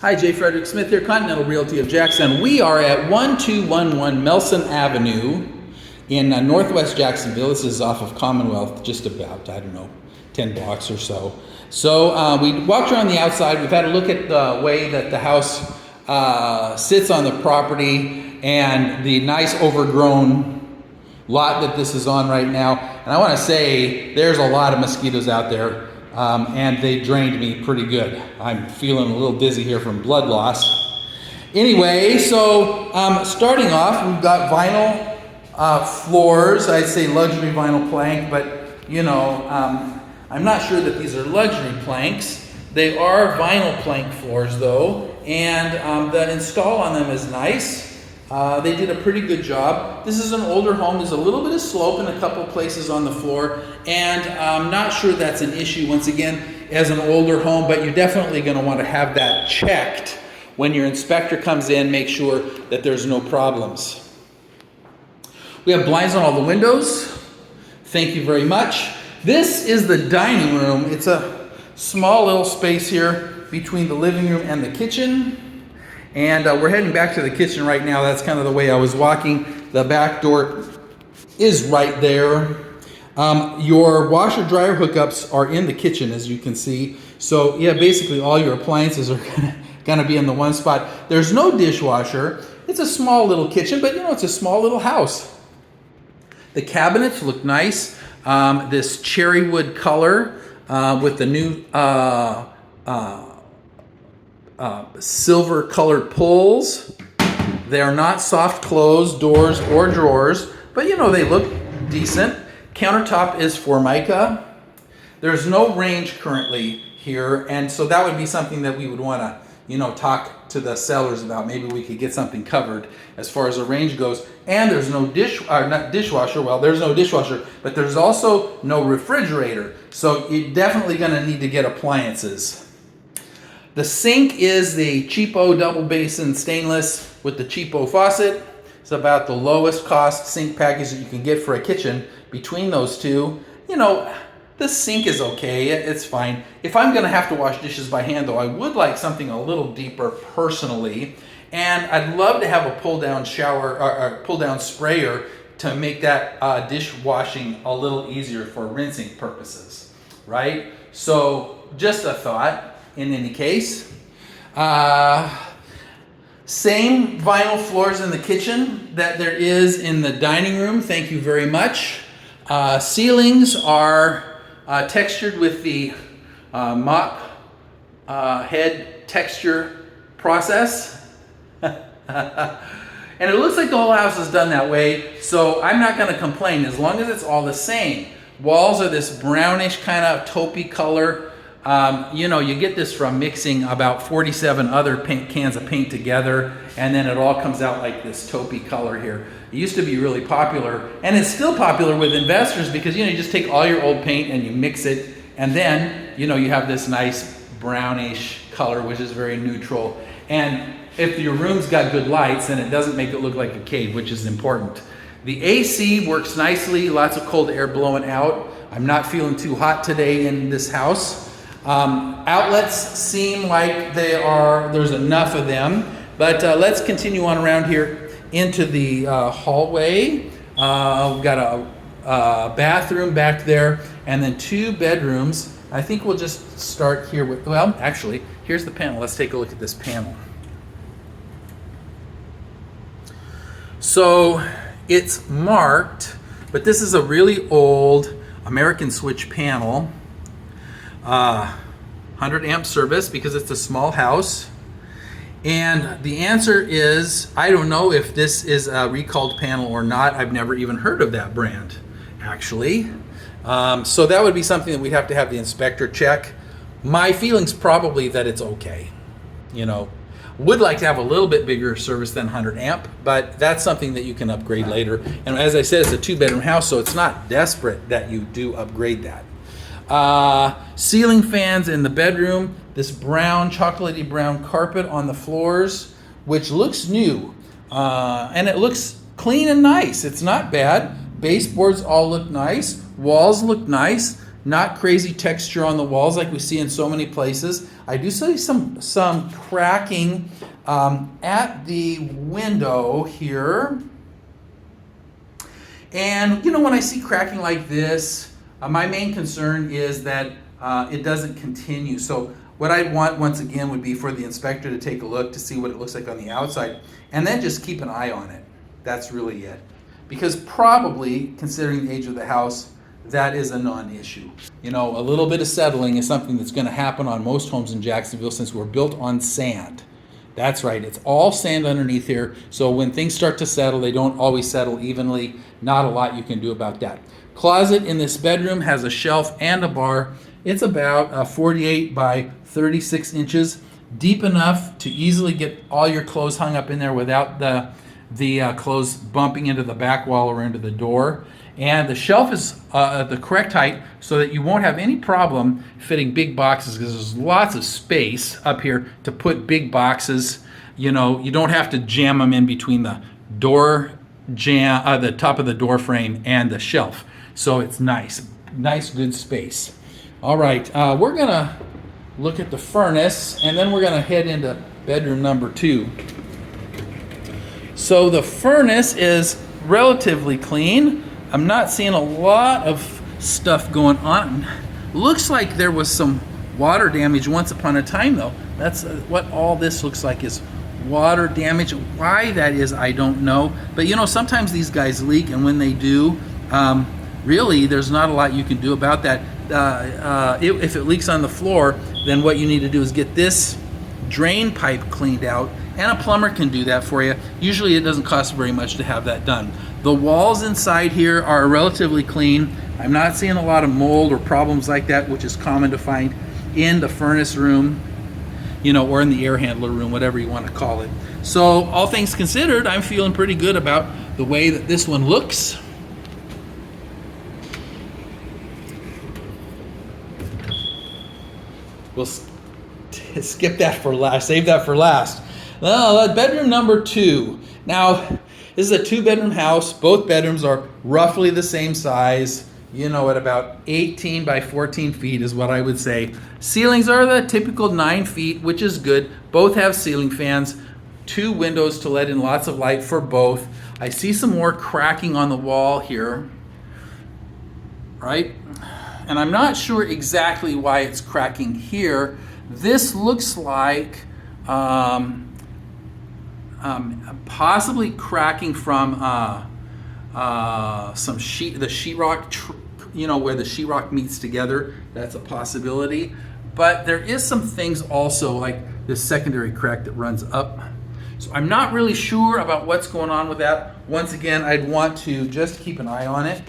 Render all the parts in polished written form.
Hi, J. Frederick Smith here, Continental Realty of Jackson. We are at 1211 Melson Avenue in Northwest Jacksonville. This is off of Commonwealth, just about, 10 blocks or so. So we walked around the outside. We've had a look at the way that the house sits on the property and the nice overgrown lot that this is on right now. And I want to say there's a lot of mosquitoes out there. And they drained me pretty good. I'm feeling a little dizzy here from blood loss. Anyway, so starting off, we've got vinyl floors. I'd say luxury vinyl plank, but I'm not sure that these are luxury planks. They are vinyl plank floors though, and the install on them is nice. They did a pretty good job. This is an older home. There's a little bit of slope in a couple places on the floor, and I'm not sure that's an issue, once again, as an older home, but you're definitely going to want to have that checked when your inspector comes in. Make sure that there's no problems. We have blinds on all the windows. Thank you very much. This is the dining room. It's a small little space here between the living room and the kitchen. And we're heading back to the kitchen right now. That's kind of the way I was walking. The back door is right there. Your washer dryer hookups are in the kitchen, as you can see. So yeah, basically all your appliances are gonna be in the one spot. There's no dishwasher. It's a small little kitchen, but it's a small little house. The cabinets look nice. This cherry wood color with the new silver colored pulls. They are not soft close doors or drawers, but they look decent. Countertop is Formica. There's no range currently here, and so that would be something that we would want to talk to the sellers about. Maybe we could get something covered as far as the range goes. And there's no not dishwasher. Well, there's no dishwasher, but there's also no refrigerator. So you're definitely going to need to get appliances. The sink is the cheapo double basin stainless with the cheapo faucet. It's about the lowest cost sink package that you can get for a kitchen. Between those two, the sink is okay. It's fine. If I'm going to have to wash dishes by hand, though, I would like something a little deeper personally. And I'd love to have a pull-down shower or pull-down sprayer to make that dishwashing a little easier for rinsing purposes, right? So just a thought. In any case, same vinyl floors in the kitchen that there is in the dining room. Thank you very much. Ceilings are textured with the mop head texture process. And it looks like the whole house is done that way, so I'm not going to complain as long as it's all the same. Walls are this brownish kind of taupey color. You get this from mixing about 47 other cans of paint together, and then it all comes out like this taupey color here. It used to be really popular, and it's still popular with investors because you just take all your old paint and you mix it, and then you have this nice brownish color, which is very neutral. And if your room's got good lights, then it doesn't make it look like a cave, which is important. The AC works nicely, lots of cold air blowing out. I'm not feeling too hot today in this house. Outlets seem like there's enough of them, but let's continue on around here into the hallway. We've got a bathroom back there and then two bedrooms. I think we'll just start here with, well, actually, here's the panel. Let's take a look at this panel. So it's marked, but this is a really old American switch panel. 100 amp service because it's a small house. And the answer is, I don't know if this is a recalled panel or not. I've never even heard of that brand, actually. So that would be something that we'd have to have the inspector check. My feeling's probably that it's okay. Would like to have a little bit bigger service than 100 amp, but that's something that you can upgrade later. And as I said, it's a 2-bedroom house, so it's not desperate that you do upgrade that. Ceiling fans in the bedroom, this brown, chocolatey brown carpet on the floors, which looks new, and it looks clean and nice. It's not bad. Baseboards all look nice. Walls look nice. Not crazy texture on the walls like we see in so many places. I do see some cracking at the window here. And you know, when I see cracking like this, my main concern is that it doesn't continue. So what I'd want, once again, would be for the inspector to take a look to see what it looks like on the outside, and then just keep an eye on it. That's really it. Because probably, considering the age of the house, that is a non-issue. You know, a little bit of settling is something that's going to happen on most homes in Jacksonville since we're built on sand. That's right, it's all sand underneath here, so when things start to settle, they don't always settle evenly. Not a lot you can do about that. Closet in this bedroom has a shelf and a bar. It's about 48 by 36 inches, deep enough to easily get all your clothes hung up in there without the clothes bumping into the back wall or into the door. And the shelf is the correct height so that you won't have any problem fitting big boxes, because there's lots of space up here to put big boxes. You know, you don't have to jam them in between the door the top of the door frame and the shelf. So it's nice, good space. All right, we're gonna look at the furnace, and then we're gonna head into bedroom number 2. So the furnace is relatively clean. I'm not seeing a lot of stuff going on. Looks like there was some water damage once upon a time, though. That's what all this looks like, is water damage. Why that is, I don't know. But you know, sometimes these guys leak, and when they do, really, there's not a lot you can do about that. If it leaks on the floor, then what you need to do is get this drain pipe cleaned out, and a plumber can do that for you. Usually it doesn't cost very much to have that done. The walls inside here are relatively clean. I'm not seeing a lot of mold or problems like that, which is common to find in the furnace room, you know, or in the air handler room, whatever you want to call it. So all things considered, I'm feeling pretty good about the way that this one looks. We'll skip that for last, save that for last. Bedroom number 2. Now, this is a 2-bedroom house. Both bedrooms are roughly the same size. You know, at about 18 by 14 feet is what I would say. Ceilings are the typical 9 feet, which is good. Both have ceiling fans, 2 windows to let in lots of light for both. I see some more cracking on the wall here, right? And I'm not sure exactly why it's cracking here. This looks like possibly cracking from the sheetrock, you know, where the sheetrock meets together. That's a possibility. But there is some things also, like this secondary crack that runs up. So I'm not really sure about what's going on with that. Once again, I'd want to just keep an eye on it.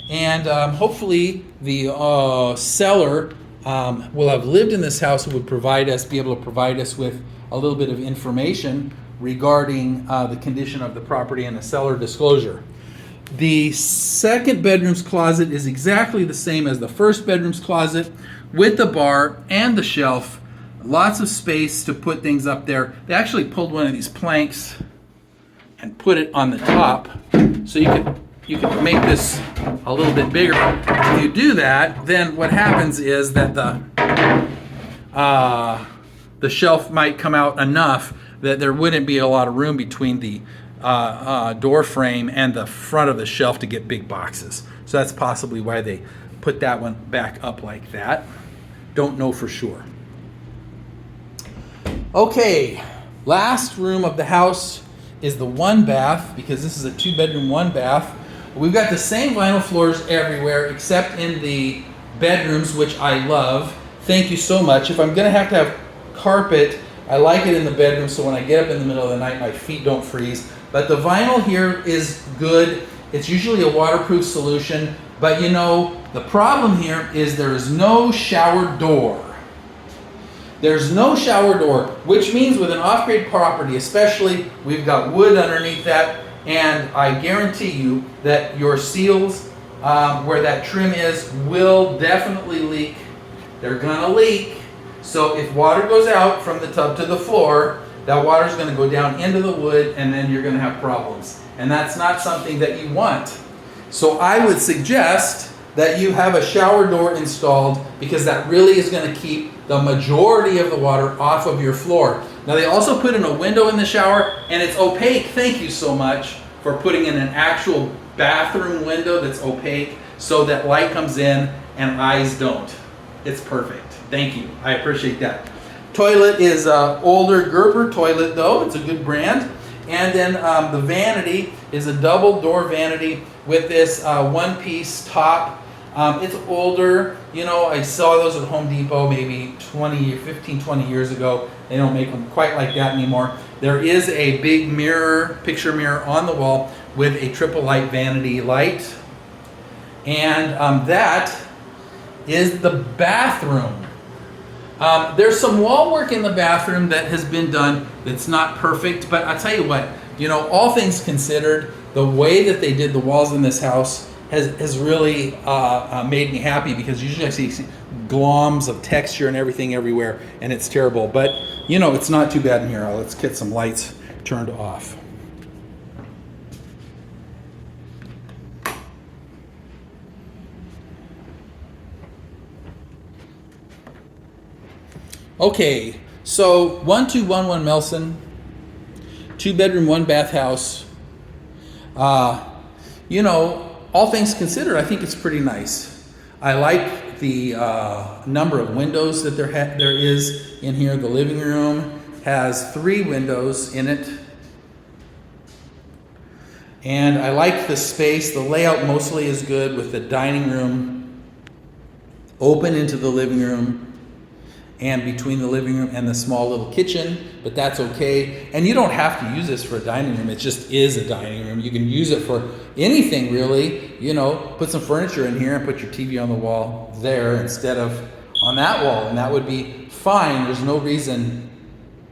And hopefully the seller will have lived in this house and would be able to provide us with a little bit of information regarding the condition of the property and a seller disclosure. The second bedroom's closet is exactly the same as the first bedroom's closet, with the bar and the shelf. Lots of space to put things up there. They actually pulled one of these planks and put it on the top, so you can make this a little bit bigger. If you do that, then what happens is that the shelf might come out enough that there wouldn't be a lot of room between the door frame and the front of the shelf to get big boxes. So that's possibly why they put that one back up like that. Don't know for sure. Okay, last room of the house is the 1 bath, because this is a 2-bedroom 1 bath. We've got the same vinyl floors everywhere except in the bedrooms, which I love. Thank you so much. If I'm going to have carpet, I like it in the bedroom, so when I get up in the middle of the night, my feet don't freeze. But the vinyl here is good. It's usually a waterproof solution, but you know, the problem here is there is no shower door. There's no shower door, which means with an off-grade property especially, we've got wood underneath that, and I guarantee you that your seals, where that trim is, will definitely leak. They're gonna leak. So if water goes out from the tub to the floor, that water's gonna go down into the wood, and then you're gonna have problems. And that's not something that you want. So I would suggest that you have a shower door installed, because that really is going to keep the majority of the water off of your floor. Now they also put in a window in the shower, and it's opaque. Thank you so much for putting in an actual bathroom window that's opaque so that light comes in and eyes don't. It's perfect. Thank you. I appreciate that. Toilet is older Gerber toilet though. It's a good brand. And then the vanity is a double door vanity with this one-piece top. It's older. You know, I saw those at Home Depot maybe 15-20 years ago. They don't make them quite like that anymore. There is a big mirror, picture mirror on the wall with a triple light vanity light. And that is the bathroom. There's some wall work in the bathroom that has been done that's not perfect, but I'll tell you what, you know, all things considered, the way that they did the walls in this house has really made me happy, because usually I see gloms of texture and everything everywhere, and it's terrible. But, you know, it's not too bad in here. Let's get some lights turned off. Okay, so 1211 Melson, 2-bedroom, 1-bath house. You know, all things considered, I think it's pretty nice. I like the number of windows that there is in here. The living room has 3 windows in it. And I like the space. The layout mostly is good, with the dining room open into the living room, and between the living room and the small little kitchen, but that's okay. And you don't have to use this for a dining room. It just is a dining room. You can use it for anything really. You know, put some furniture in here and put your TV on the wall there instead of on that wall, and that would be fine. There's no reason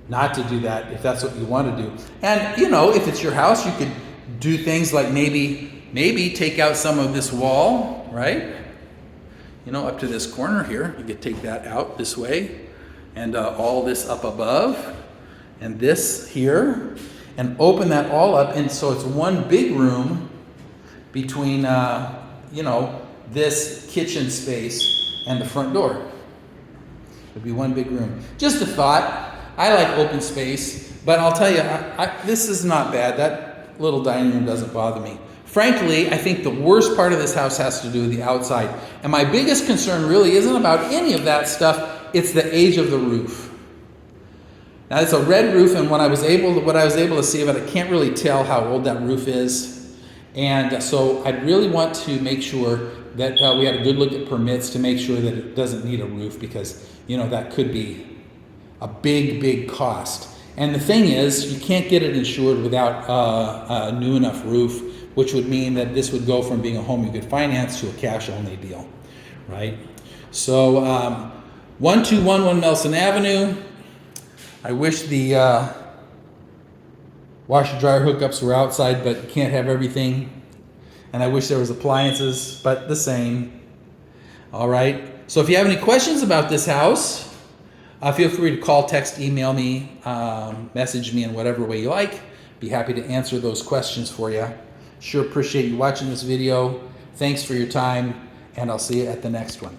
not to do that if that's what you want to do. And you know, if it's your house, you could do things like maybe take out some of this wall, right? You know, up to this corner here, you could take that out this way, and all this up above, and this here, and open that all up, and so it's one big room between, you know, this kitchen space and the front door. It'd be one big room. Just a thought. I like open space, but I'll tell you, this is not bad. That little dining room doesn't bother me. Frankly, I think the worst part of this house has to do with the outside. And my biggest concern really isn't about any of that stuff. It's the age of the roof. Now, it's a red roof, and what I was able to see of it, I can't really tell how old that roof is. And so I'd really want to make sure that we had a good look at permits to make sure that it doesn't need a roof, because, you know, that could be a big, big cost. And the thing is, you can't get it insured without a new enough roof, which would mean that this would go from being a home you could finance to a cash-only deal, right? So 1211 Melson Avenue. I wish the washer-dryer hookups were outside, but you can't have everything. And I wish there was appliances, but the same. All right. So if you have any questions about this house, feel free to call, text, email me, message me in whatever way you like. Be happy to answer those questions for you. Sure appreciate you watching this video. Thanks for your time, and I'll see you at the next one.